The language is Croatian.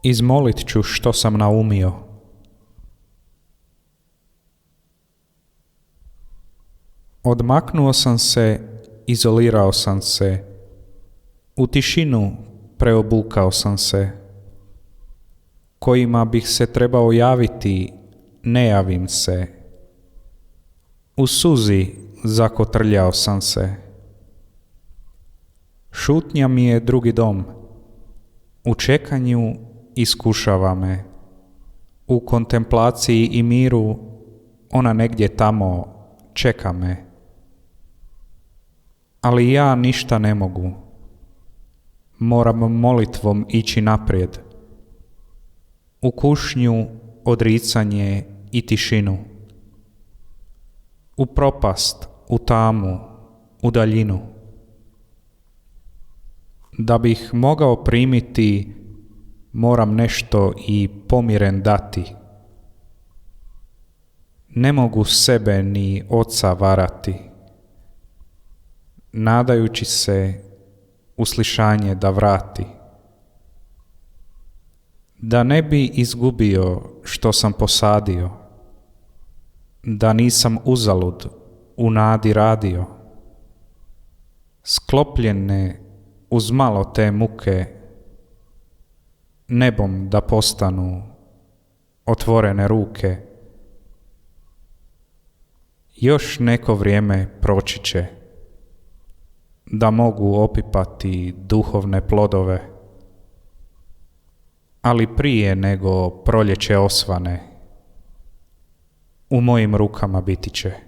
Izmolit ću što sam naumio. Odmaknuo sam se, izolirao sam se, u tišinu preobukao sam se. Kojima bih se trebao javiti, ne javim se. U suzi zakotrljao sam se. Šutnja mi je drugi dom. U čekanju iskušava me. U kontemplaciji i miru ona negdje tamo čeka me. Ali ja ništa ne mogu. Moram molitvom ići naprijed. U kušnju, odricanje i tišinu. U propast, u tamu, u daljinu. Da bih mogao primiti, moram nešto i pomiren dati. Ne mogu sebe ni oca varati, nadajući se uslišanje da vrati. Da ne bi izgubio što sam posadio, da nisam uzalud u nadi radio. Sklopljene uz malo te muke, nebom da postanu otvorene ruke. Još neko vrijeme proći će, da mogu opipati duhovne plodove, ali prije nego proljeće osvane, u mojim rukama biti će.